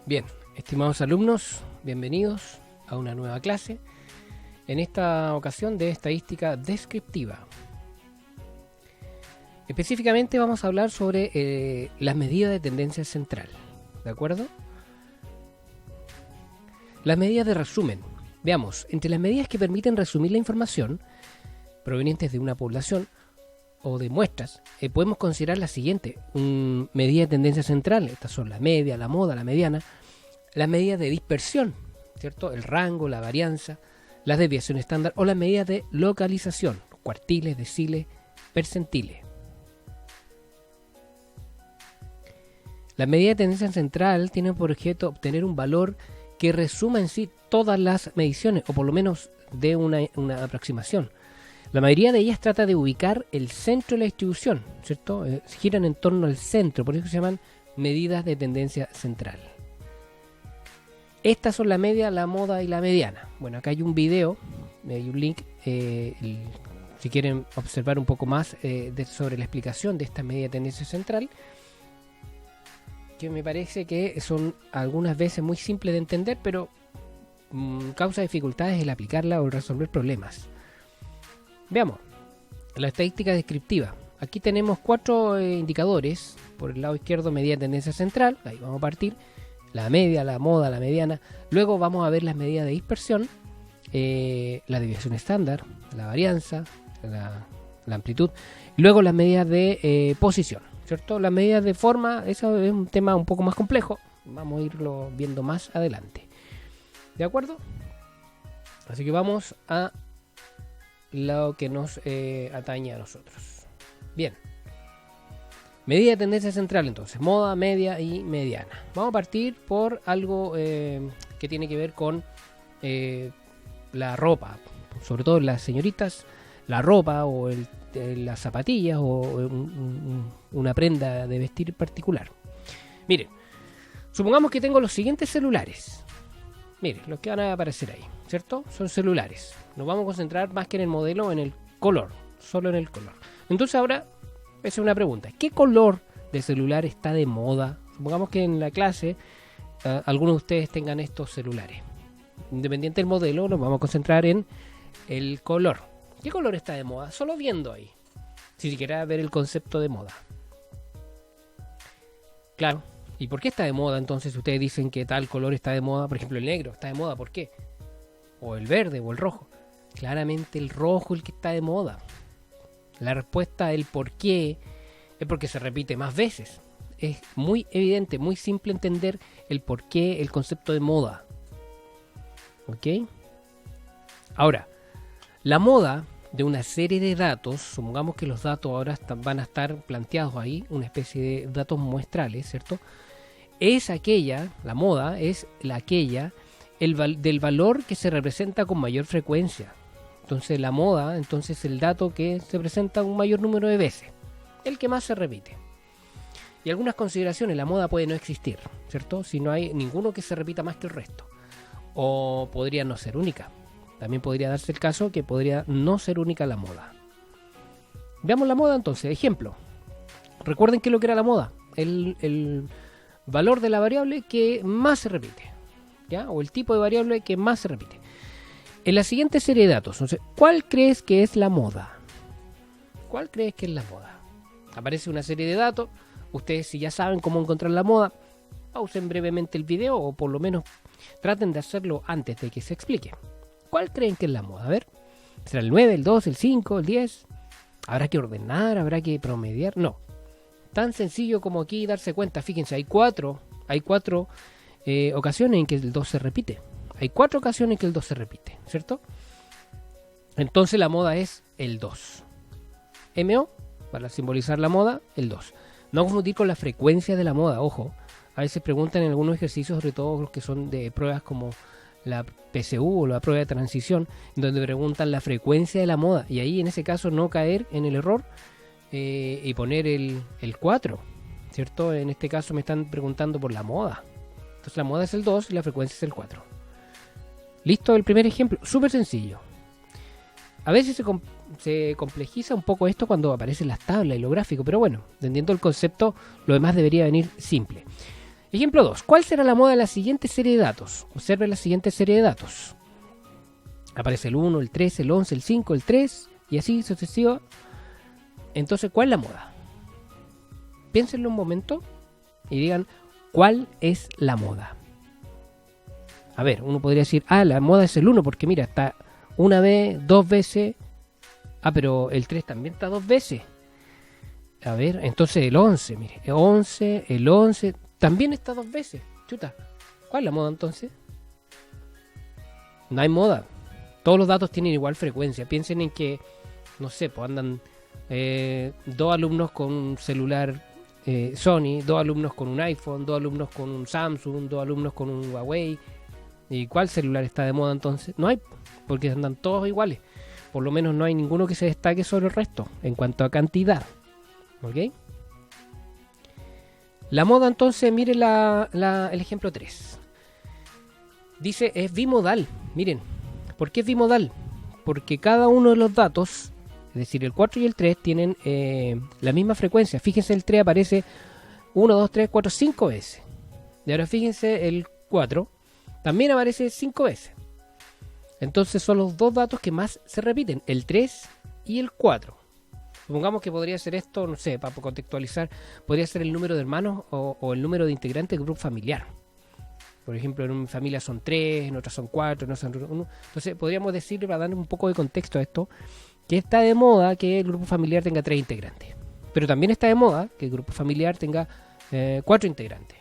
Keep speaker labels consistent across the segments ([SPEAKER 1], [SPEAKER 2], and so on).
[SPEAKER 1] Bien, estimados alumnos, bienvenidos a una nueva clase, en esta ocasión de estadística descriptiva. Específicamente vamos a hablar sobre las medidas de tendencia central, ¿de acuerdo? Las medidas de resumen. Veamos, entre las medidas que permiten resumir la información provenientes de una población o de muestras, podemos considerar la siguiente: medida de tendencia central. Estas son la media, la moda, la mediana. Las medidas de dispersión, ¿cierto? El rango, la varianza, las desviaciones estándar o las medidas de localización, cuartiles, deciles, percentiles. Las medidas de tendencia central tienen por objeto obtener un valor que resuma en sí todas las mediciones, o por lo menos de una aproximación. La mayoría de ellas trata de ubicar el centro de la distribución, ¿cierto? Giran en torno al centro, por eso se llaman medidas de tendencia central. Estas son la media, la moda y la mediana. Bueno, acá hay un video, hay un link, si quieren observar un poco más sobre la explicación de esta medida de tendencia central, que me parece que son algunas veces muy simples de entender, pero causa dificultades el aplicarla o el resolver problemas. Veamos, la estadística descriptiva. Aquí tenemos 4 indicadores. Por el lado izquierdo, medida de tendencia central, ahí vamos a partir. La media, la moda, la mediana. Luego vamos a ver las medidas de dispersión, la desviación estándar, la varianza, la amplitud. Y luego las medidas de posición, ¿cierto? Las medidas de forma, eso es un tema un poco más complejo. Vamos a irlo viendo más adelante. ¿De acuerdo? Así que vamos a lo que nos atañe a nosotros. Bien. Medida de tendencia central entonces, moda, media y mediana. Vamos a partir por algo que tiene que ver con la ropa, sobre todo las señoritas, la ropa o las zapatillas o una prenda de vestir particular. Miren, supongamos que tengo los siguientes celulares. Miren, los que van a aparecer ahí, ¿cierto? Son celulares. Nos vamos a concentrar más que en el modelo, en el color, solo en el color. Entonces ahora, esa es una pregunta. ¿Qué color de celular está de moda? Supongamos que en la clase algunos de ustedes tengan estos celulares. Independiente del modelo, nos vamos a concentrar en el color. ¿Qué color está de moda? Solo viendo ahí. Si siquiera ver el concepto de moda. Claro. ¿Y por qué está de moda entonces? Ustedes dicen que tal color está de moda. Por ejemplo, el negro está de moda. ¿Por qué? O el verde o el rojo. Claramente el rojo es el que está de moda. La respuesta del por qué es porque se repite más veces. Es muy evidente, muy simple entender el por qué, el concepto de moda. ¿Ok? Ahora, la moda de una serie de datos, supongamos que los datos ahora van a estar planteados ahí, una especie de datos muestrales, ¿cierto? Es aquella, la moda es aquella del valor que se representa con mayor frecuencia. Entonces la moda, entonces el dato que se presenta un mayor número de veces, el que más se repite. Y algunas consideraciones, la moda puede no existir, ¿cierto? Si no hay ninguno que se repita más que el resto. O podría no ser única. También podría darse el caso que podría no ser única la moda. Veamos la moda entonces, ejemplo. Recuerden que lo que era la moda, el valor de la variable que más se repite, ¿ya? O el tipo de variable que más se repite. En la siguiente serie de datos, entonces, ¿cuál crees que es la moda? ¿Cuál crees que es la moda? Aparece una serie de datos. Ustedes, si ya saben cómo encontrar la moda, pausen brevemente el video o por lo menos traten de hacerlo antes de que se explique. ¿Cuál creen que es la moda? A ver, ¿será el 9, el 2, el 5, el 10? ¿Habrá que ordenar? ¿Habrá que promediar? No. Tan sencillo como aquí darse cuenta. Fíjense, hay cuatro ocasiones en que el 2 se repite. Hay 4 ocasiones que el 2 se repite, ¿cierto? Entonces la moda es el 2. MO, para simbolizar la moda, el 2. No confundir con la frecuencia de la moda, ojo. A veces preguntan en algunos ejercicios, sobre todo los que son de pruebas como la PSU o la prueba de transición, donde preguntan la frecuencia de la moda. Y ahí en ese caso no caer en el error y poner el 4, ¿cierto? En este caso me están preguntando por la moda. Entonces la moda es el 2 y la frecuencia es el 4. ¿Listo? El primer ejemplo, súper sencillo. A veces se complejiza un poco esto cuando aparecen las tablas y lo gráfico, pero bueno, entendiendo el concepto, lo demás debería venir simple. Ejemplo 2. ¿Cuál será la moda de la siguiente serie de datos? Observe la siguiente serie de datos. Aparece el 1, el 3, el 11, el 5, el 3 y así sucesivo. Entonces, ¿cuál es la moda? Piénsenlo un momento y digan, ¿cuál es la moda? A ver, uno podría decir, la moda es el 1 porque mira, está una vez, dos veces. Pero el 3 también está dos veces. A ver, entonces el 11, mire, el 11 también está dos veces. Chuta, ¿cuál es la moda entonces? No hay moda. Todos los datos tienen igual frecuencia. Piensen en que, no sé, pues andan dos alumnos con un celular Sony, dos alumnos con un iPhone, dos alumnos con un Samsung, dos alumnos con un Huawei. ¿Y cuál celular está de moda entonces? No hay, porque andan todos iguales. Por lo menos no hay ninguno que se destaque sobre el resto en cuanto a cantidad. ¿Ok? La moda entonces, mire el ejemplo 3. Dice, es bimodal. Miren, ¿por qué es bimodal? Porque cada uno de los datos, es decir, el 4 y el 3, tienen la misma frecuencia. Fíjense, el 3 aparece 1, 2, 3, 4, 5 veces. Y ahora fíjense, el 4 también aparece 5 veces. Entonces son los dos datos que más se repiten, el 3 y el 4. Supongamos que podría ser esto, no sé, para contextualizar, podría ser el número de hermanos o el número de integrantes del grupo familiar. Por ejemplo, en una familia son 3, en otra son 4, en otra son 1. Entonces podríamos decir, para dar un poco de contexto a esto, que está de moda que el grupo familiar tenga 3 integrantes. Pero también está de moda que el grupo familiar tenga 4 integrantes.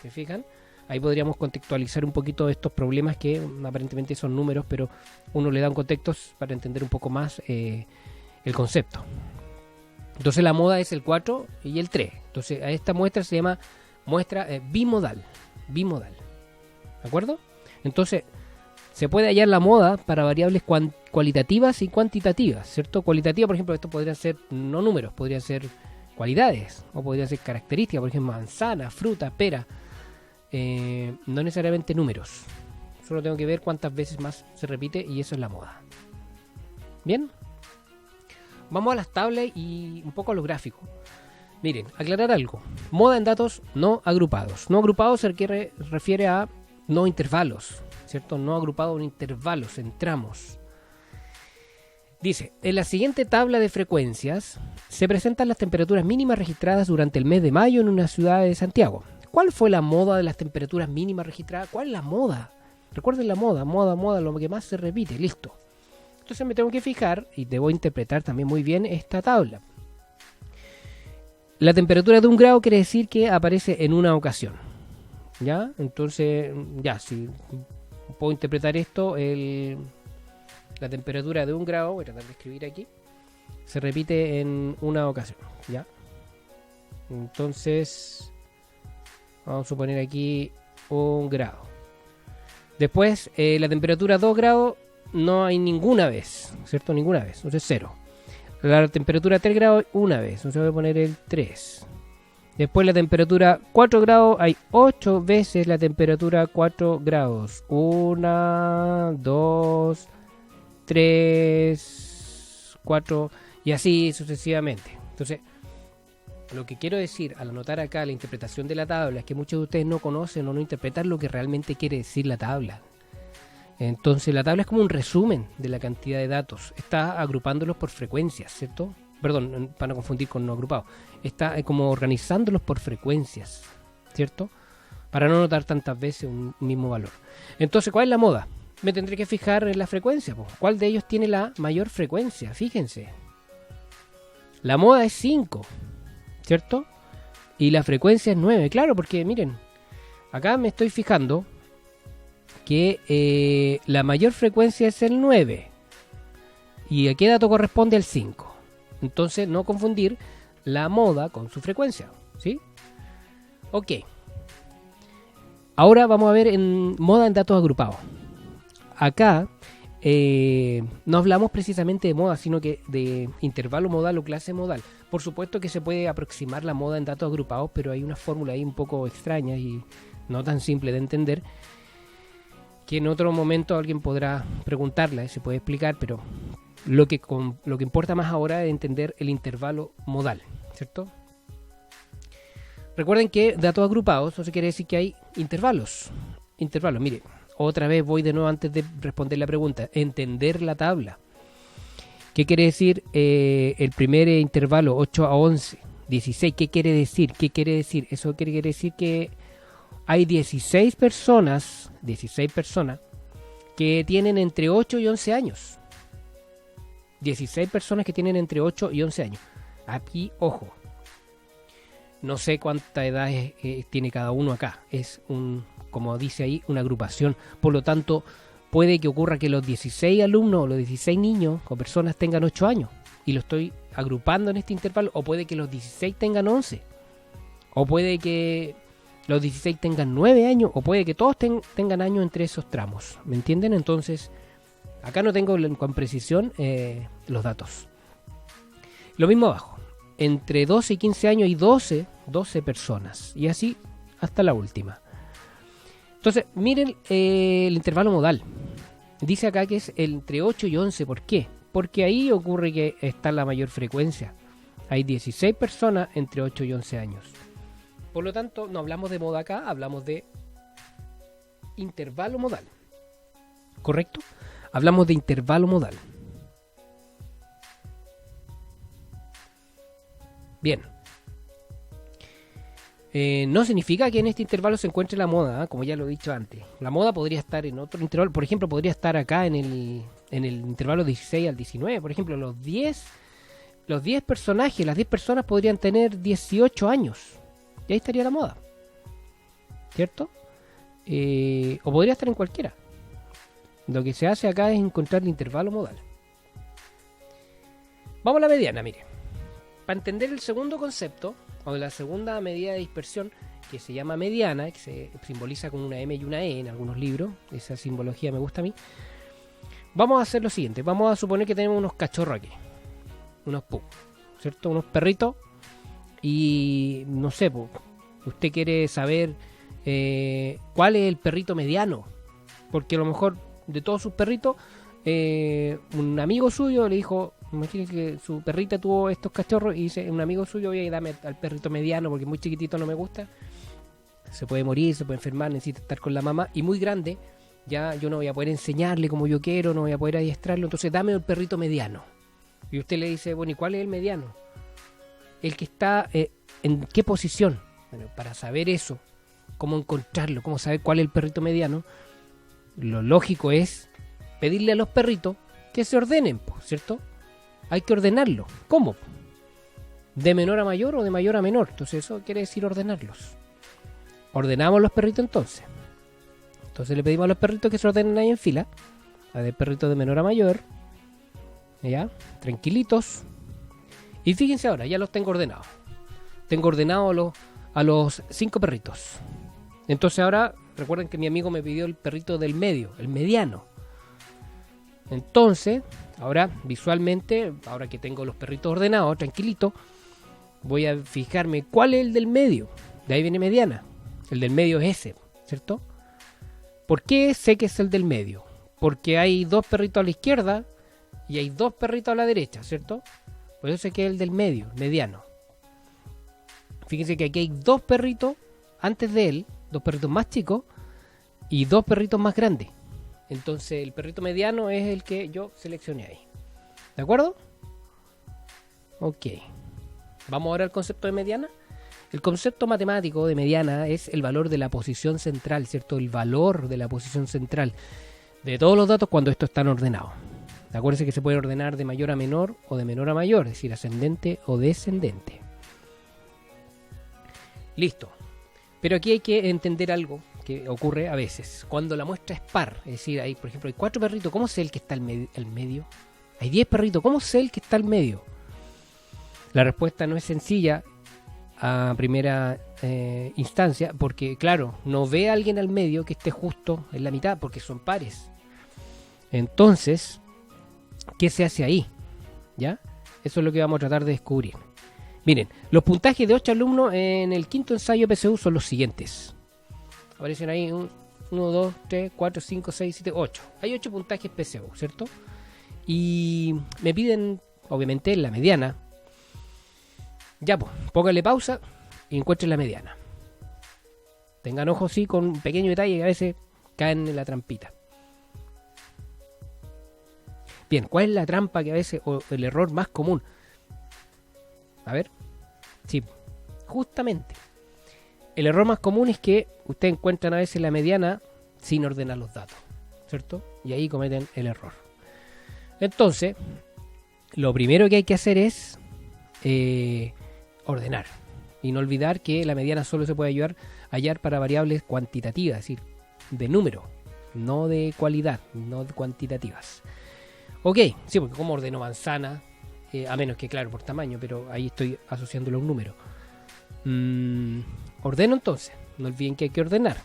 [SPEAKER 1] ¿Se fijan? Ahí podríamos contextualizar un poquito estos problemas que aparentemente son números, pero uno le da un contexto para entender un poco más el concepto. Entonces la moda es el 4 y el 3. Entonces a esta muestra se llama muestra bimodal. Bimodal. ¿De acuerdo? Entonces se puede hallar la moda para variables cualitativas y cuantitativas, ¿cierto? Cualitativa, por ejemplo, esto podría ser no números, podría ser cualidades o podría ser características, por ejemplo, manzana, fruta, pera. No necesariamente números. Solo tengo que ver cuántas veces más se repite y eso es la moda. Bien. Vamos a las tablas y un poco a los gráficos. Miren, aclarar algo. Moda en datos no agrupados. No agrupados se refiere a no intervalos, ¿cierto? No agrupado en intervalos, en tramos. Dice, en la siguiente tabla de frecuencias se presentan las temperaturas mínimas registradas durante el mes de mayo en una ciudad de Santiago. ¿Cuál fue la moda de las temperaturas mínimas registradas? ¿Cuál es la moda? Recuerden la moda, lo que más se repite, listo. Entonces me tengo que fijar y debo interpretar también muy bien esta tabla. La temperatura de 1 grado quiere decir que aparece en una ocasión. ¿Ya? Entonces, ya, si puedo interpretar esto, la temperatura de 1 grado, voy a tratar de escribir aquí, se repite en una ocasión. ¿Ya? Entonces, vamos a suponer aquí 1 grado. Después, la temperatura 2 grados no hay ninguna vez, ¿cierto? Ninguna vez, entonces 0. La temperatura 3 grados, una vez, entonces voy a poner el 3. Después la temperatura 4 grados, hay 8 veces la temperatura 4 grados. 1, 2, 3, 4 y así sucesivamente. Entonces, lo que quiero decir al anotar acá la interpretación de la tabla es que muchos de ustedes no conocen o no interpretan lo que realmente quiere decir la tabla. Entonces la tabla es como un resumen de la cantidad de datos. Está agrupándolos por frecuencias, ¿cierto? Perdón, para no confundir con no agrupados. Está como organizándolos por frecuencias, ¿cierto? Para no notar tantas veces un mismo valor. Entonces, ¿cuál es la moda? Me tendré que fijar en la frecuencia. ¿Cuál de ellos tiene la mayor frecuencia? Fíjense. La moda es 5, ¿cierto? Y la frecuencia es 9. Claro, porque miren, acá me estoy fijando que la mayor frecuencia es el 9. ¿Y a qué dato corresponde el 5? Entonces, no confundir la moda con su frecuencia, ¿sí? Ok. Ahora vamos a ver en moda en datos agrupados. Acá no hablamos precisamente de moda, sino que de intervalo modal o clase modal. Por supuesto que se puede aproximar la moda en datos agrupados, pero hay una fórmula ahí un poco extraña y no tan simple de entender, que en otro momento alguien podrá preguntarla y se puede explicar, pero lo que importa más ahora es entender el intervalo modal, ¿cierto? Recuerden que datos agrupados, eso quiere decir que hay intervalos. Intervalos, mire, otra vez voy de nuevo antes de responder la pregunta. Entender la tabla. ¿Qué quiere decir el primer intervalo, 8 a 11, 16? ¿Qué quiere decir? ¿Qué quiere decir? Eso quiere decir que hay 16 personas que tienen entre 8 y 11 años. 16 personas que tienen entre 8 y 11 años. Aquí, ojo. No sé cuánta edad tiene cada uno acá. Es como dice ahí, una agrupación. Por lo tanto, puede que ocurra que los 16 alumnos o los 16 niños o personas tengan 8 años. Y lo estoy agrupando en este intervalo. O puede que los 16 tengan 11. O puede que los 16 tengan 9 años. O puede que todos tengan años entre esos tramos. ¿Me entienden? Entonces, acá no tengo con precisión los datos. Lo mismo abajo. Entre 12 y 15 años hay 12 personas. Y así hasta la última. Entonces, miren el intervalo modal. Dice acá que es entre 8 y 11. ¿Por qué? Porque ahí ocurre que está la mayor frecuencia. Hay 16 personas entre 8 y 11 años. Por lo tanto, no hablamos de moda acá, hablamos de intervalo modal. ¿Correcto? Hablamos de intervalo modal. Bien. No significa que en este intervalo se encuentre la moda, como ya lo he dicho antes. La moda podría estar en otro intervalo. Por ejemplo, podría estar acá en el intervalo 16 al 19. Por ejemplo, los 10 personajes, las 10 personas podrían tener 18 años. Y ahí estaría la moda. ¿Cierto? O podría estar en cualquiera. Lo que se hace acá es encontrar el intervalo modal. Vamos a la mediana, mire. Para entender el segundo concepto, o la segunda medida de dispersión, que se llama mediana, que se simboliza con una M y una E en algunos libros, esa simbología me gusta a mí, vamos a hacer lo siguiente. Vamos a suponer que tenemos unos cachorros aquí, unos pug, ¿cierto? Unos perritos, y no sé, usted quiere saber cuál es el perrito mediano, porque a lo mejor de todos sus perritos, un amigo suyo le dijo, imagínese que su perrita tuvo estos cachorros y dice, un amigo suyo, oye, dame al perrito mediano porque muy chiquitito no me gusta, se puede morir, se puede enfermar, necesita estar con la mamá, y muy grande, ya yo no voy a poder enseñarle como yo quiero, no voy a poder adiestrarlo, entonces dame el perrito mediano. Y usted le dice, bueno, ¿y cuál es el mediano? El que está en qué posición. Bueno, para saber eso, cómo encontrarlo, cómo saber cuál es el perrito mediano, lo lógico es pedirle a los perritos que se ordenen, ¿cierto? Hay que ordenarlo. ¿Cómo? ¿De menor a mayor o de mayor a menor? Entonces eso quiere decir ordenarlos. Ordenamos los perritos entonces. Entonces le pedimos a los perritos que se ordenen ahí en fila. A ver, perritos de menor a mayor. Ya, tranquilitos. Y fíjense ahora, ya los tengo ordenados. Tengo ordenados a los 5 perritos. Entonces ahora, recuerden que mi amigo me pidió el perrito del medio, el mediano. Entonces, ahora visualmente, ahora que tengo los perritos ordenados, tranquilitos, voy a fijarme cuál es el del medio. De ahí viene mediana. El del medio es ese, ¿cierto? ¿Por qué sé que es el del medio? Porque hay 2 perritos a la izquierda y hay 2 perritos a la derecha, ¿cierto? Por eso sé que es el del medio, mediano. Fíjense que aquí hay 2 perritos antes de él, 2 perritos más chicos y 2 perritos más grandes. Entonces el perrito mediano es el que yo seleccioné ahí. ¿De acuerdo? Ok. Vamos ahora al concepto de mediana. El concepto matemático de mediana es el valor de la posición central, ¿cierto? El valor de la posición central de todos los datos cuando estos están ordenados. Acuérdense que se puede ordenar de mayor a menor o de menor a mayor, es decir, ascendente o descendente. Listo. Pero aquí hay que entender algo que ocurre a veces. Cuando la muestra es par, es decir, hay, por ejemplo, hay 4 perritos, ¿cómo sé el que está al medio? Hay 10 perritos, ¿cómo sé el que está al medio? La respuesta no es sencilla a primera instancia, porque claro, no ve a alguien al medio que esté justo en la mitad, porque son pares. Entonces, ¿qué se hace ahí? ¿Ya? Eso es lo que vamos a tratar de descubrir. Miren, los puntajes de 8 alumnos en el quinto ensayo PSU son los siguientes. Aparecen ahí 1, 2, 3, 4, 5, 6, 7, 8. Hay 8 puntajes PSU, ¿cierto? Y me piden, obviamente, la mediana. Ya, pues, póngale pausa y encuentren la mediana. Tengan ojo, sí, con un pequeño detalle que a veces caen en la trampita. Bien, ¿cuál es la trampa que a veces, o el error más común? A ver, sí, justamente. El error más común es que ustedes encuentran a veces la mediana sin ordenar los datos, ¿cierto? Y ahí cometen el error. Entonces, lo primero que hay que hacer es ordenar. Y no olvidar que la mediana solo se puede hallar para variables cuantitativas, es decir, de número, no de cualidad, no de cuantitativas. Ok, sí, porque como ordeno manzana, a menos que, claro, por tamaño, pero ahí estoy asociándolo a un número. Ordeno entonces, no olviden que hay que ordenar.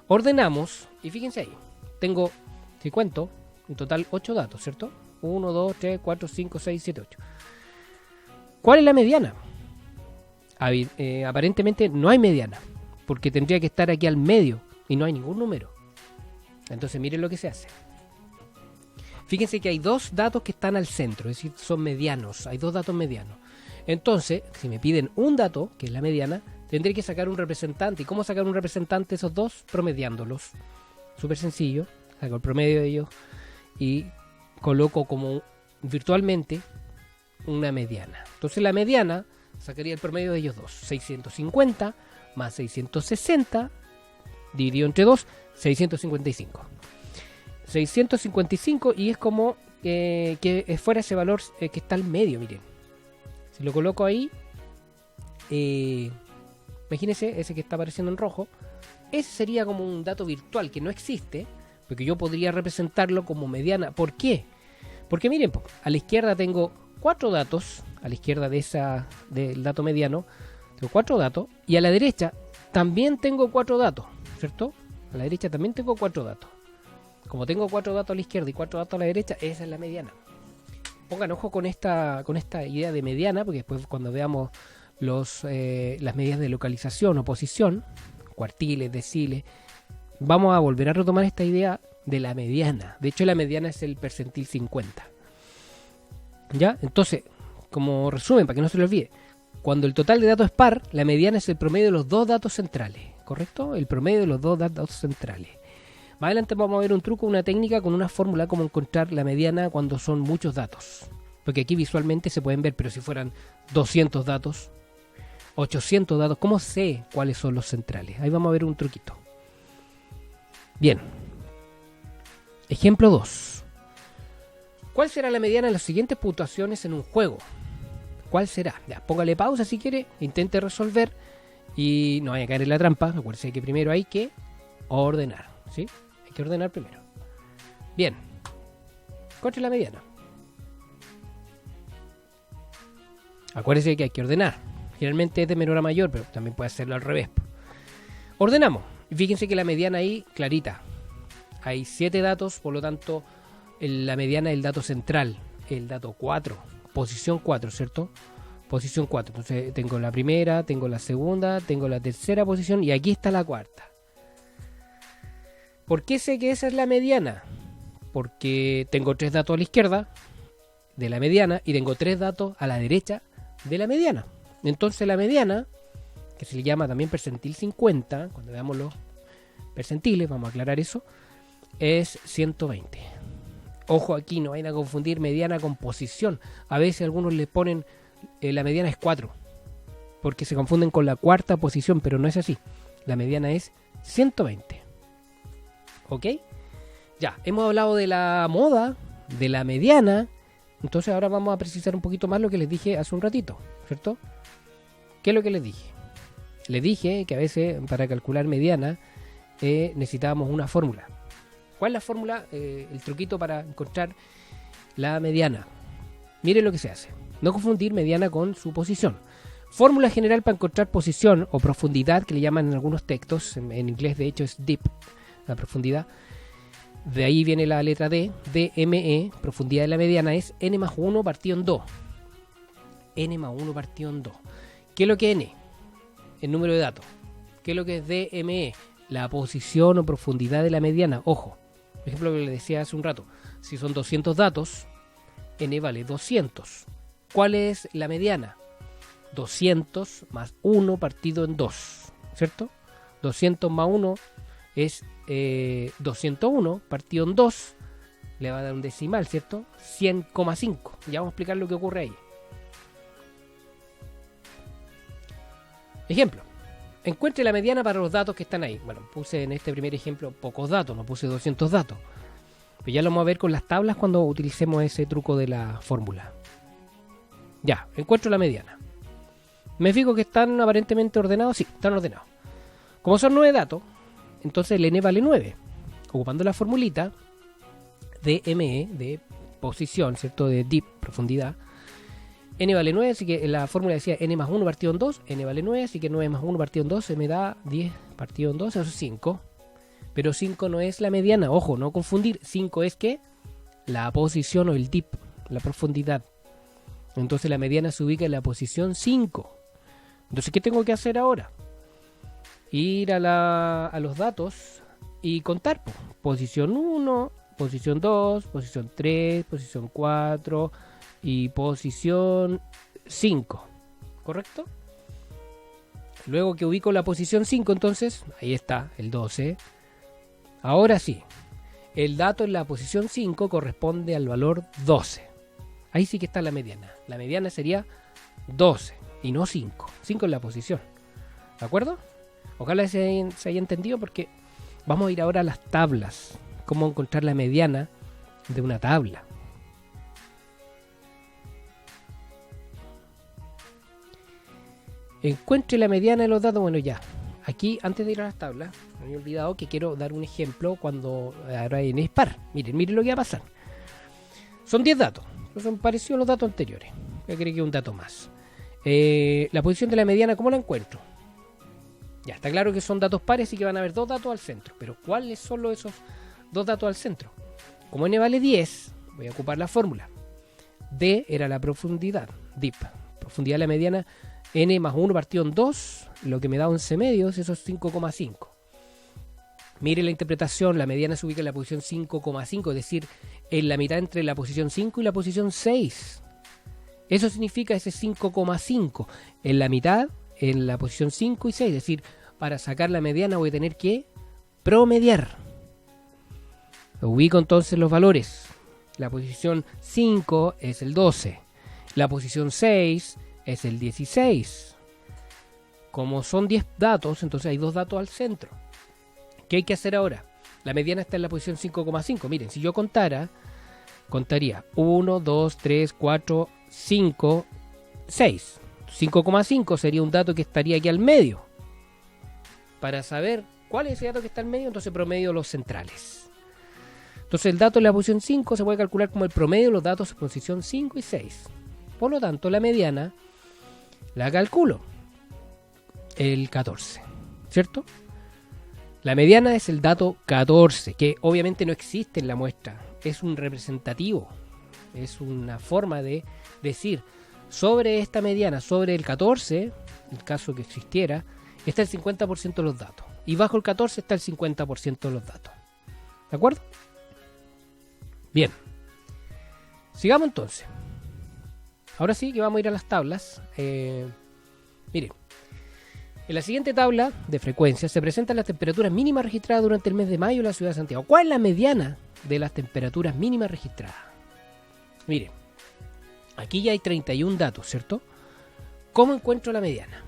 [SPEAKER 1] Ordenamos, y fíjense ahí, tengo, si cuento, en total 8 datos, ¿cierto? 1, 2, 3, 4, 5, 6, 7, 8. ¿Cuál es la mediana? Aparentemente no hay mediana, porque tendría que estar aquí al medio, y no hay ningún número. Entonces miren lo que se hace. Fíjense que hay dos datos que están al centro, es decir, son medianos, hay dos datos medianos. Entonces, si me piden un dato, que es la mediana, tendré que sacar un representante. ¿Y cómo sacar un representante de esos dos? Promediándolos. Súper sencillo, saco el promedio de ellos y coloco como virtualmente una mediana. Entonces la mediana sacaría el promedio de ellos dos. 650 más 660 dividido entre 2, 655. 655 y es como que fuera ese valor que está al medio, miren. Si lo coloco ahí, imagínense ese que está apareciendo en rojo, ese sería como un dato virtual que no existe, porque yo podría representarlo como mediana. ¿Por qué? Porque miren, a la izquierda tengo 4 datos, a la izquierda del dato mediano, tengo 4 datos, y a la derecha también tengo 4 datos, ¿cierto? A la derecha también tengo 4 datos. Como tengo 4 datos a la izquierda y 4 datos a la derecha, esa es la mediana. Pongan ojo con esta idea de mediana, porque después cuando veamos las medidas de localización o posición, cuartiles, deciles, vamos a volver a retomar esta idea de la mediana. De hecho, la mediana es el percentil 50. ¿Ya? Entonces, como resumen, para que no se lo olvide, cuando el total de datos es par, la mediana es el promedio de los dos datos centrales, ¿correcto? El promedio de los dos datos centrales. Más adelante vamos a ver un truco, una técnica con una fórmula como encontrar la mediana cuando son muchos datos. Porque aquí visualmente se pueden ver, pero si fueran 200 datos, 800 datos, ¿cómo sé cuáles son los centrales? Ahí vamos a ver un truquito. Bien. Ejemplo 2. ¿Cuál será la mediana de las siguientes puntuaciones en un juego? ¿Cuál será? Ya, póngale pausa si quiere, intente resolver y no vaya a caer en la trampa. Acuérdense que primero hay que ordenar, ¿sí? Hay que ordenar primero. Bien. Encuentre la mediana. Acuérdense que hay que ordenar. Generalmente es de menor a mayor, pero también puede hacerlo al revés. Ordenamos. Y fíjense que la mediana ahí, clarita. Hay 7 datos, por lo tanto, la mediana es el dato central. El dato 4. Posición 4, ¿cierto? Posición 4. Entonces tengo la primera, tengo la segunda, tengo la tercera posición y aquí está la cuarta. ¿Por qué sé que esa es la mediana? Porque tengo 3 datos a la izquierda de la mediana y tengo 3 datos a la derecha de la mediana. Entonces la mediana, que se le llama también percentil 50, cuando veamos los percentiles, vamos a aclarar eso, es 120. Ojo aquí, no vayan a confundir mediana con posición. A veces algunos le ponen la mediana es 4, porque se confunden con la cuarta posición, pero no es así. La mediana es 120. ¿Ok? Ya, hemos hablado de la moda, de la mediana. Entonces ahora vamos a precisar un poquito más lo que les dije hace un ratito, ¿cierto? ¿Qué es lo que les dije? Les dije que a veces para calcular mediana necesitábamos una fórmula. ¿Cuál es la fórmula? El truquito para encontrar la mediana. Miren lo que se hace. No confundir mediana con su posición. Fórmula general para encontrar posición o profundidad, que le llaman en algunos textos. En inglés, de hecho, es deep, la profundidad. De ahí viene la letra D, DME, profundidad de la mediana es n más 1 partido en 2. N más 1 partido en 2. ¿Qué es lo que es n? El número de datos. ¿Qué es lo que es DME? La posición o profundidad de la mediana. Ojo, por ejemplo, lo que les decía hace un rato. Si son 200 datos, n vale 200. ¿Cuál es la mediana? 200 más 1 partido en 2, ¿cierto? 200 más 1 es 201 partido en 2, le va a dar un decimal, ¿cierto? 100,5. Ya vamos a explicar lo que ocurre ahí. Ejemplo. Encuentre la mediana para los datos que están ahí. Bueno, puse en este primer ejemplo pocos datos, no puse 200 datos. Pero ya lo vamos a ver con las tablas cuando utilicemos ese truco de la fórmula. Ya, encuentro la mediana. Me fijo que están aparentemente ordenados. Sí, están ordenados. Como son 9 datos, entonces el n vale 9. Ocupando la formulita de ME, de posición, ¿cierto? De deep, profundidad. N vale 9, así que la fórmula decía n más 1 partido en 2, n vale 9, así que 9 más 1 partido en 2 se me da 10 partido en 2, eso es 5. Pero 5 no es la mediana, ojo, no confundir. 5 es que la posición o el deep, la profundidad. Entonces la mediana se ubica en la posición 5. Entonces, ¿qué tengo que hacer ahora? Ir a los datos y contar. Posición 1, posición 2, posición 3, posición 4 y posición 5. ¿Correcto? Luego que ubico la posición 5, entonces, ahí está el 12. Ahora sí, el dato en la posición 5 corresponde al valor 12. Ahí sí que está la mediana. La mediana sería 12 y no 5. 5 es la posición. ¿De acuerdo? Ojalá se haya entendido, porque vamos a ir ahora a las tablas. Cómo encontrar la mediana de una tabla. Encuentre la mediana de los datos. Bueno, ya. Aquí, antes de ir a las tablas, me había olvidado que quiero dar un ejemplo cuando ahora en SPAR. Miren lo que va a pasar. Son 10 datos. Son parecidos a los datos anteriores. Yo creo que un dato más. La posición de la mediana, ¿cómo la encuentro? Ya, está claro que son datos pares y que van a haber 2 datos al centro. Pero ¿cuáles son esos 2 datos al centro? Como n vale 10, voy a ocupar la fórmula. D era la profundidad, deep. Profundidad de la mediana, n más 1 partido en 2, lo que me da 11 medios, eso es 5,5. Mire la interpretación, la mediana se ubica en la posición 5,5, es decir, en la mitad entre la posición 5 y la posición 6. Eso significa ese 5,5. En la mitad, en la posición 5 y 6. Es decir, para sacar la mediana voy a tener que promediar. Ubico entonces los valores. La posición 5 es el 12. La posición 6 es el 16. Como son 10 datos, entonces hay 2 datos al centro. ¿Qué hay que hacer ahora? La mediana está en la posición 5,5. Miren, si yo contaría 1, 2, 3, 4, 5, 6. 5,5 sería un dato que estaría aquí al medio. Para saber cuál es ese dato que está al medio, entonces promedio los centrales. Entonces el dato en la posición 5 se puede calcular como el promedio de los datos en posición 5 y 6. Por lo tanto, la mediana la calculo el 14, ¿cierto? La mediana es el dato 14, que obviamente no existe en la muestra. Es un representativo. Es una forma de decir, sobre esta mediana, sobre el 14, en el caso que existiera, está el 50% de los datos. Y bajo el 14 está el 50% de los datos. ¿De acuerdo? Bien. Sigamos entonces. Ahora sí que vamos a ir a las tablas. Miren. En la siguiente tabla de frecuencia se presentan las temperaturas mínimas registradas durante el mes de mayo en la ciudad de Santiago. ¿Cuál es la mediana de las temperaturas mínimas registradas? Miren, aquí ya hay 31 datos, ¿cierto? ¿Cómo encuentro la mediana?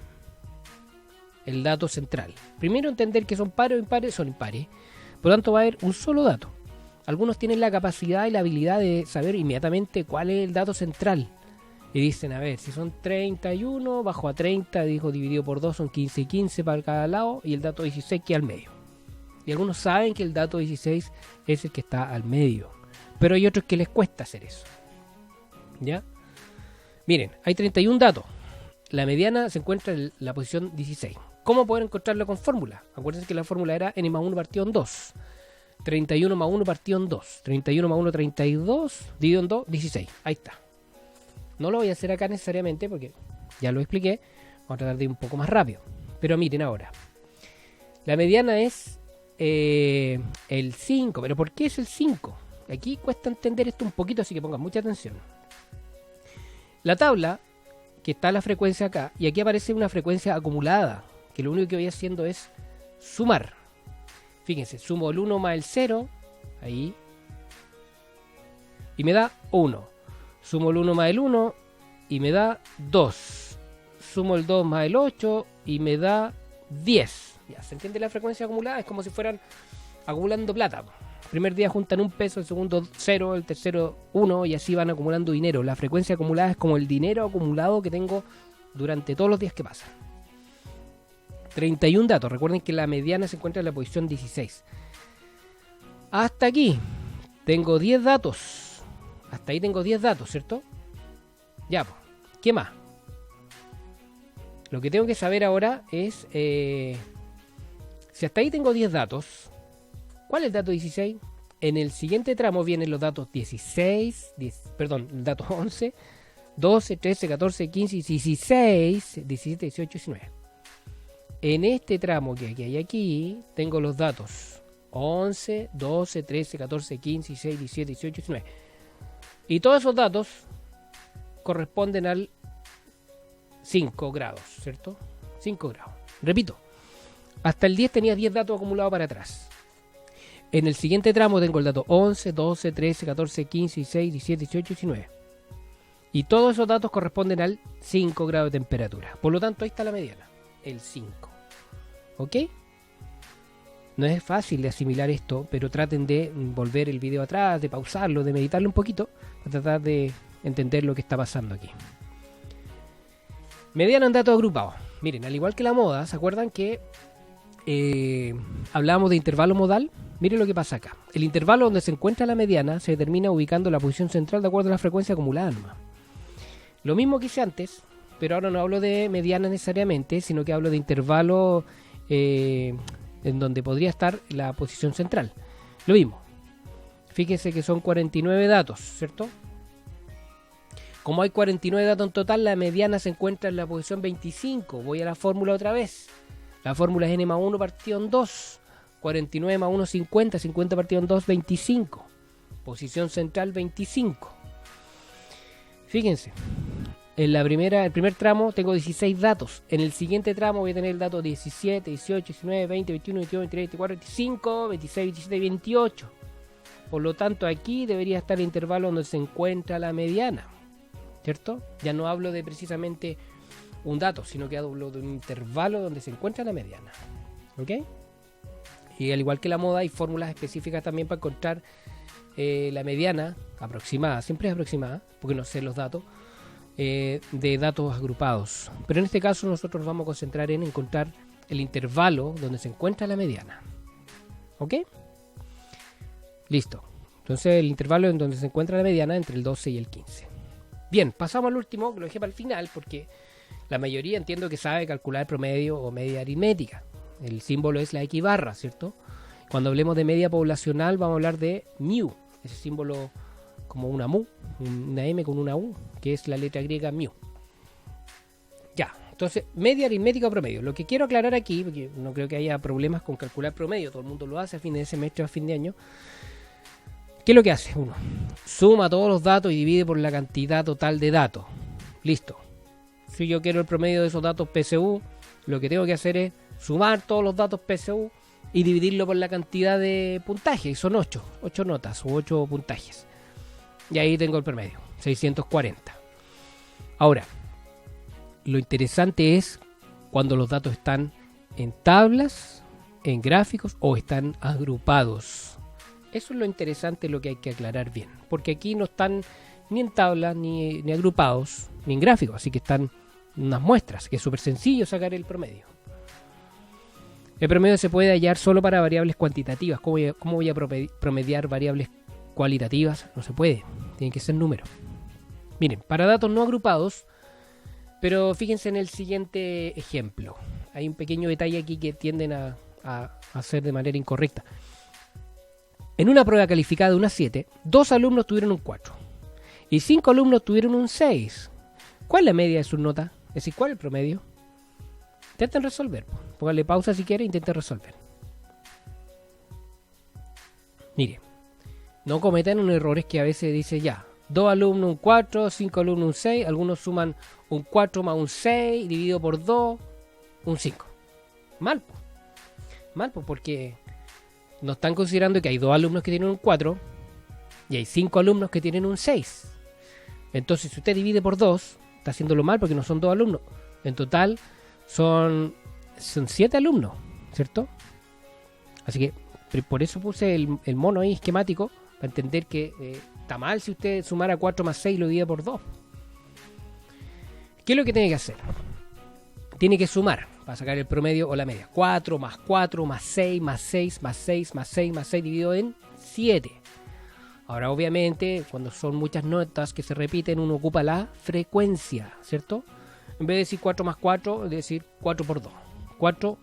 [SPEAKER 1] El dato central. Primero entender que son pares o impares, son impares. Por lo tanto va a haber un solo dato. Algunos tienen la capacidad y la habilidad de saber inmediatamente cuál es el dato central. Y dicen, a ver, si son 31, bajo a 30, dividido por 2 son 15 y 15 para cada lado, y el dato 16 queda al medio. Y algunos saben que el dato 16 es el que está al medio. Pero hay otros que les cuesta hacer eso. ¿Ya? Miren, hay 31 datos. La mediana se encuentra en la posición 16. ¿Cómo poder encontrarlo con fórmula? Acuérdense que la fórmula era n más 1 partido en 2. 31 más 1 partido en 2. 31 más 1, 32. Dividido en 2, 16. Ahí está. No lo voy a hacer acá necesariamente porque ya lo expliqué. Vamos a tratar de ir un poco más rápido. Pero miren ahora. La mediana es el 5. ¿Pero por qué es el 5? Aquí cuesta entender esto un poquito, así que pongan mucha atención. La tabla que está la frecuencia acá, y aquí aparece una frecuencia acumulada, que lo único que voy haciendo es sumar. Fíjense, sumo el 1 más el 0, ahí, y me da 1. Sumo el 1 más el 1 y me da 2. Sumo el 2 más el 8 y me da 10. Ya, ¿se entiende la frecuencia acumulada? Es como si fueran acumulando plata. El primer día juntan un peso, el segundo 0, el tercero 1 y así van acumulando dinero. La frecuencia acumulada es como el dinero acumulado que tengo durante todos los días que pasan. 31 datos. Recuerden que la mediana se encuentra en la posición 16. Hasta aquí tengo 10 datos. Hasta ahí tengo 10 datos, ¿cierto? Ya, pues. ¿Qué más? Lo que tengo que saber ahora es... si hasta ahí tengo 10 datos, ¿cuál es el dato 16? En el siguiente tramo vienen los datos el dato 11, 12, 13, 14, 15, 16, 17, 18, 19. En este tramo que hay aquí, tengo los datos 11, 12, 13, 14, 15, 16, 17, 18, 19. Y todos esos datos corresponden al 5 grados, ¿cierto? 5 grados. Repito, hasta el 10 tenía 10 datos acumulados para atrás. En el siguiente tramo tengo el dato 11, 12, 13, 14, 15, 16, 17, 18, 19. Y todos esos datos corresponden al 5 grados de temperatura. Por lo tanto, ahí está la mediana, el 5. ¿Ok? No es fácil de asimilar esto, pero traten de volver el video atrás, de pausarlo, de meditarlo un poquito, para tratar de entender lo que está pasando aquí. Mediana en datos agrupados. Miren, al igual que la moda, ¿se acuerdan que hablábamos de intervalo modal? Miren lo que pasa acá. El intervalo donde se encuentra la mediana se determina ubicando la posición central de acuerdo a la frecuencia acumulada nomás. Lo mismo que hice antes, pero ahora no hablo de mediana necesariamente, sino que hablo de intervalo en donde podría estar la posición central. Lo mismo. Fíjense que son 49 datos, ¿cierto? Como hay 49 datos en total, la mediana se encuentra en la posición 25. Voy a la fórmula otra vez. La fórmula es n más 1 partido en 2. 49 más 1, 50. 50 partido en 2, 25. Posición central, 25. Fíjense. En el primer tramo tengo 16 datos. En el siguiente tramo voy a tener el dato 17, 18, 19, 20, 21, 22, 23, 24, 25, 26, 27, 28. Por lo tanto, aquí debería estar el intervalo donde se encuentra la mediana, ¿cierto? Ya no hablo de precisamente un dato, sino que hablo de un intervalo donde se encuentra la mediana. ¿Ok? Y al igual que la moda, hay fórmulas específicas también para encontrar la mediana aproximada. Siempre es aproximada, porque no sé los datos. De datos agrupados, pero en este caso nosotros nos vamos a concentrar en encontrar el intervalo donde se encuentra la mediana. ¿Ok? Listo. Entonces el intervalo en donde se encuentra la mediana entre el 12 y el 15. Bien, pasamos al último, que lo dejé para el final porque la mayoría entiendo que sabe calcular promedio o media aritmética. El símbolo es la X barra, ¿cierto? Cuando hablemos de media poblacional vamos a hablar de mu, ese símbolo como una mu, una M con una U, que es la letra griega mu. Ya, entonces, media aritmética o promedio. Lo que quiero aclarar aquí, porque no creo que haya problemas con calcular promedio, todo el mundo lo hace a fin de semestre o a fin de año. ¿Qué es lo que hace uno? Suma todos los datos y divide por la cantidad total de datos. Listo. Si yo quiero el promedio de esos datos PSU, lo que tengo que hacer es sumar todos los datos PSU y dividirlo por la cantidad de puntaje. Y son 8 notas o 8 puntajes. Y ahí tengo el promedio, 640. Ahora, lo interesante es cuando los datos están en tablas, en gráficos o están agrupados. Eso es lo interesante, lo que hay que aclarar bien. Porque aquí no están ni en tablas, ni agrupados, ni en gráficos. Así que están unas muestras, que es súper sencillo sacar el promedio. El promedio se puede hallar solo para variables cuantitativas. ¿Cómo voy a promediar variables cualitativas? No se puede, tienen que ser números. Miren, para datos no agrupados, pero fíjense en el siguiente ejemplo. Hay un pequeño detalle aquí que tienden a hacer de manera incorrecta. En una prueba calificada de una 7, 2 alumnos tuvieron un 4 y 5 alumnos tuvieron un 6. ¿Cuál es la media de sus notas? Es decir, ¿cuál es el promedio? Intenten resolver. Pónganle pausa si quieren, intenten resolver. Mire, no cometan un error, es que a veces dice ya, 2 alumnos un 4, 5 alumnos un 6, algunos suman un 4 más un 6, dividido por 2, un 5. Mal, pues. Mal, pues, porque no están considerando que hay 2 alumnos que tienen un 4 y hay 5 alumnos que tienen un 6. Entonces, si usted divide por 2, está haciéndolo mal porque no son 2 alumnos. En total son 7 alumnos, ¿cierto? Así que por eso puse el mono ahí esquemático, para entender que está mal si usted sumara 4 más 6 y lo divide por 2. ¿Qué es lo que tiene que hacer? Tiene que sumar para sacar el promedio o la media. 4 más 4 más 6 más 6 más 6 más 6 más 6 dividido en 7. Ahora, obviamente, cuando son muchas notas que se repiten, uno ocupa la frecuencia, ¿cierto? En vez de decir 4 más 4, es decir 4 por 2. 4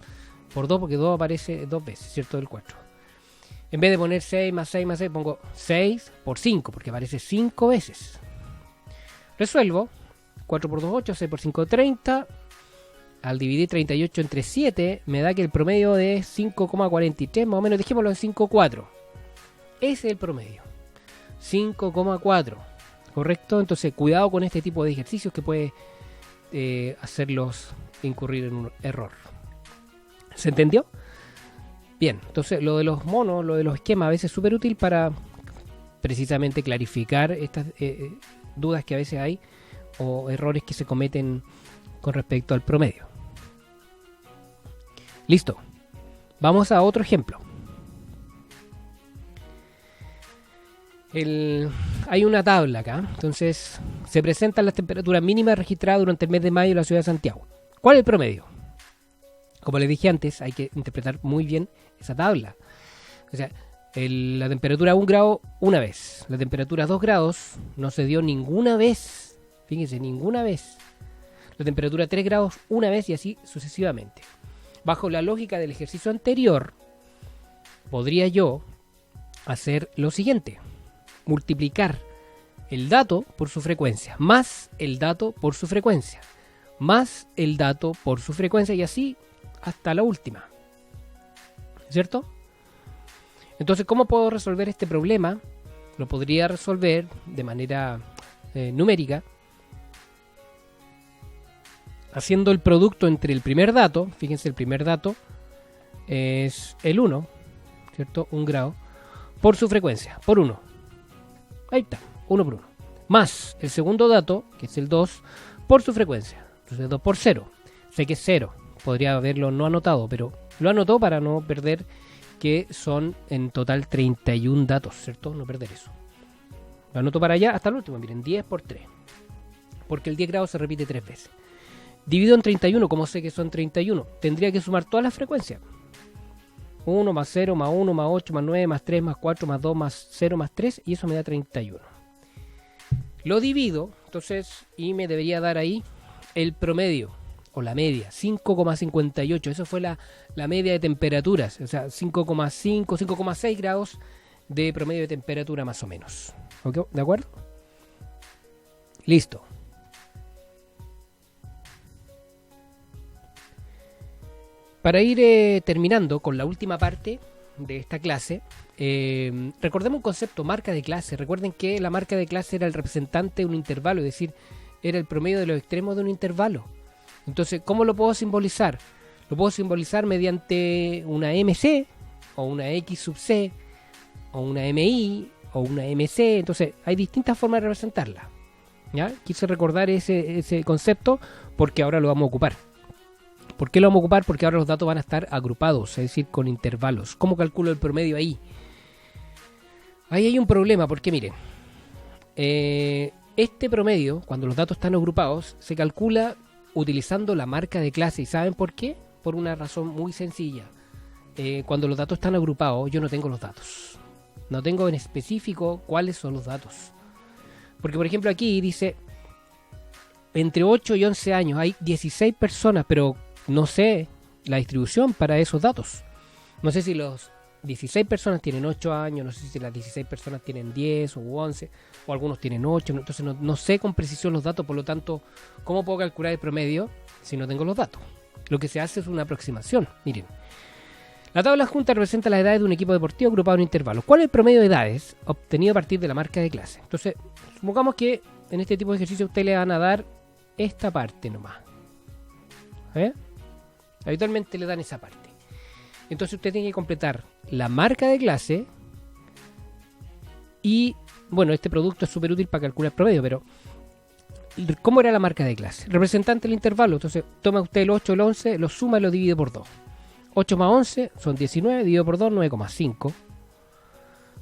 [SPEAKER 1] por 2 porque 2 aparece 2 veces, ¿cierto? El 4. En vez de poner 6 más 6 más 6, pongo 6 por 5 porque aparece 5 veces. Resuelvo. 4 por 2, 8, 6 por 5, 30. Al dividir 38 entre 7, me da que el promedio de 5,43, más o menos, dejémoslo en 5,4. Ese es el promedio. 5,4. ¿Correcto? Entonces, cuidado con este tipo de ejercicios que puede hacerlos incurrir en un error. ¿Se entendió? Bien, entonces lo de los monos, lo de los esquemas a veces es súper útil para precisamente clarificar estas dudas que a veces hay o errores que se cometen con respecto al promedio. Listo. Vamos a otro ejemplo. Hay una tabla acá. Entonces, se presentan las temperaturas mínimas registradas durante el mes de mayo en la ciudad de Santiago. ¿Cuál es el promedio? Como les dije antes, hay que interpretar muy bien esa tabla. O sea, la temperatura 1 grado una vez. La temperatura 2 grados no se dio ninguna vez. Fíjense, ninguna vez. La temperatura 3 grados una vez y así sucesivamente. Bajo la lógica del ejercicio anterior, podría yo hacer lo siguiente. Multiplicar el dato por su frecuencia, más el dato por su frecuencia, más el dato por su frecuencia y así hasta la última. ¿Cierto? Entonces, ¿cómo puedo resolver este problema? Lo podría resolver de manera numérica, haciendo el producto entre el primer dato. Fíjense, el primer dato es el 1, ¿cierto? 1 grado, por su frecuencia, por 1. Ahí está, 1 por 1. Más el segundo dato, que es el 2, por su frecuencia. Entonces 2 por 0. Sé que es 0. Podría haberlo no anotado, pero lo anotó para no perder que son en total 31 datos, ¿cierto? No perder eso. Lo anoto para allá hasta el último. Miren, 10 por 3. Porque el 10 grados se repite 3 veces. Dividido en 31, como sé que son 31, tendría que sumar todas las frecuencias. 1 más 0 más 1 más 8 más 9 más 3 más 4 más 2 más 0 más 3 y eso me da 31. Lo divido, entonces, y me debería dar ahí el promedio o la media, 5,58. Eso fue la media de temperaturas, o sea, 5,5, 5,6 grados de promedio de temperatura más o menos. ¿Ok? ¿De acuerdo? Listo. Para ir terminando con la última parte de esta clase, recordemos un concepto, marca de clase. Recuerden que la marca de clase era el representante de un intervalo, es decir, era el promedio de los extremos de un intervalo. Entonces, ¿cómo lo puedo simbolizar? Lo puedo simbolizar mediante una MC, o una X sub C, o una MI, o una MC. Entonces, hay distintas formas de representarla. ¿Ya? Quise recordar ese concepto porque ahora lo vamos a ocupar. ¿Por qué lo vamos a ocupar? Porque ahora los datos van a estar agrupados, es decir, con intervalos. ¿Cómo calculo el promedio ahí? Ahí hay un problema, porque miren, este promedio, cuando los datos están agrupados, se calcula utilizando la marca de clase. ¿Y saben por qué? Por una razón muy sencilla. Cuando los datos están agrupados, yo no tengo los datos. No tengo en específico cuáles son los datos. Porque, por ejemplo, aquí dice, entre 8 y 11 años hay 16 personas, pero no sé la distribución para esos datos. No sé si los 16 personas tienen 8 años, no sé si las 16 personas tienen 10 o 11, o algunos tienen 8, entonces no sé con precisión los datos, por lo tanto, ¿cómo puedo calcular el promedio si no tengo los datos? Lo que se hace es una aproximación. Miren, La tabla adjunta representa las edades de un equipo deportivo agrupado en intervalos. ¿Cuál es el promedio de edades obtenido a partir de la marca de clase? Entonces, supongamos que en este tipo de ejercicio usted le van a dar esta parte nomás. Habitualmente le dan esa parte. Entonces usted tiene que completar la marca de clase y, bueno, este producto es súper útil para calcular el promedio, pero ¿cómo era la marca de clase? Representante del intervalo. Entonces toma usted el 8, el 11, lo suma y lo divide por 2. 8 más 11 son 19, dividido por 2, 9,5.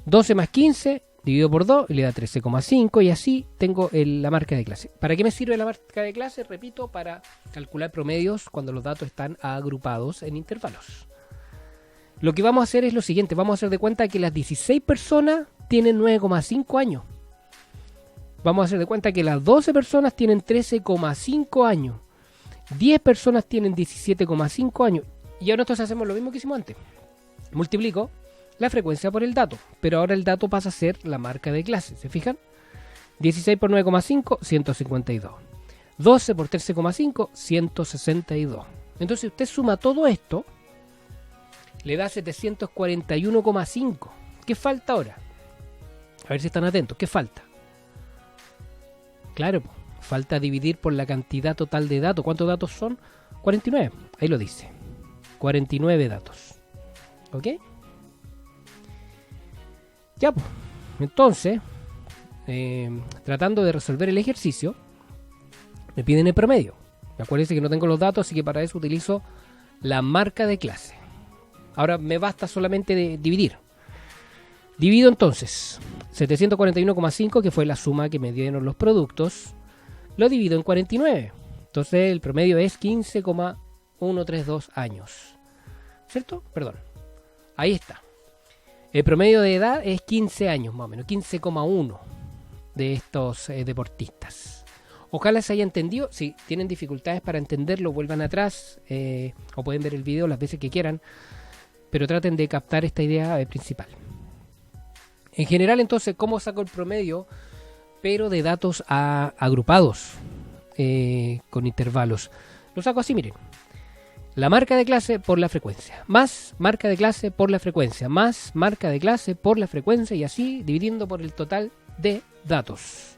[SPEAKER 1] 12 más 15, dividido por 2 y le da 13,5 y así tengo la marca de clase. ¿Para qué me sirve la marca de clase? Repito, para calcular promedios cuando los datos están agrupados en intervalos. Lo que vamos a hacer es lo siguiente, vamos a hacer de cuenta que las 16 personas tienen 9,5 años. Vamos a hacer de cuenta que las 12 personas tienen 13,5 años. 10 personas tienen 17,5 años. Y ahora entonces hacemos lo mismo que hicimos antes. Multiplico la frecuencia por el dato, pero ahora el dato pasa a ser la marca de clase, ¿se fijan? 16 por 9,5, 152. 12 por 13,5, 162. Entonces usted suma todo esto, le da 741,5. ¿Qué falta ahora? A ver si están atentos, ¿qué falta? Claro, falta dividir por la cantidad total de datos. ¿Cuántos datos son? 49, ahí lo dice. 49 datos. ¿Ok? Ya, pues. Entonces, tratando de resolver el ejercicio, me piden el promedio. Acuérdense que no tengo los datos, así que para eso utilizo la marca de clase. Ahora me basta solamente de dividir. Divido entonces 741,5, que fue la suma que me dieron los productos, lo divido en 49. Entonces el promedio es 15,132 años. ¿Cierto? Perdón. Ahí está. El promedio de edad es 15 años más o menos, 15,1 de estos deportistas. Ojalá se haya entendido. Si tienen dificultades para entenderlo, vuelvan atrás o pueden ver el video las veces que quieran, pero traten de captar esta idea principal. En general, entonces, ¿cómo saco el promedio? Pero de datos agrupados con intervalos. Lo saco así, miren. La marca de clase por la frecuencia, más marca de clase por la frecuencia, más marca de clase por la frecuencia y así dividiendo por el total de datos.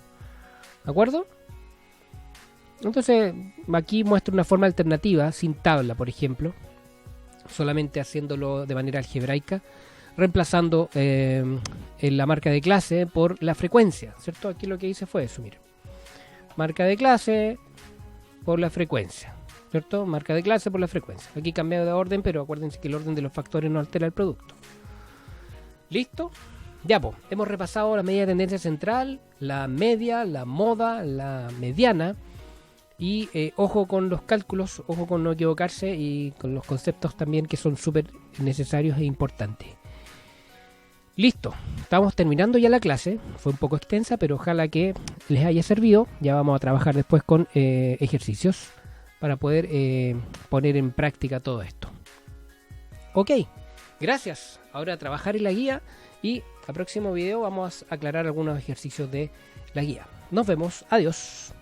[SPEAKER 1] ¿De acuerdo? Entonces, aquí muestro una forma alternativa, sin tabla, por ejemplo, solamente haciéndolo de manera algebraica, reemplazando en la marca de clase por la frecuencia, ¿cierto? Aquí lo que hice fue eso, miren. Marca de clase por la frecuencia, ¿cierto? Marca de clase por la frecuencia. Aquí cambié de orden, pero acuérdense que el orden de los factores no altera el producto. ¿Listo? Ya, pues, hemos repasado la medida de tendencia central, la media, la moda, la mediana. Y ojo con los cálculos, ojo con no equivocarse y con los conceptos también que son súper necesarios e importantes. Listo, estamos terminando ya la clase, fue un poco extensa, pero ojalá que les haya servido. Ya vamos a trabajar después con ejercicios para poder poner en práctica todo esto. Ok, gracias. Ahora a trabajar en la guía y al próximo video vamos a aclarar algunos ejercicios de la guía. Nos vemos, adiós.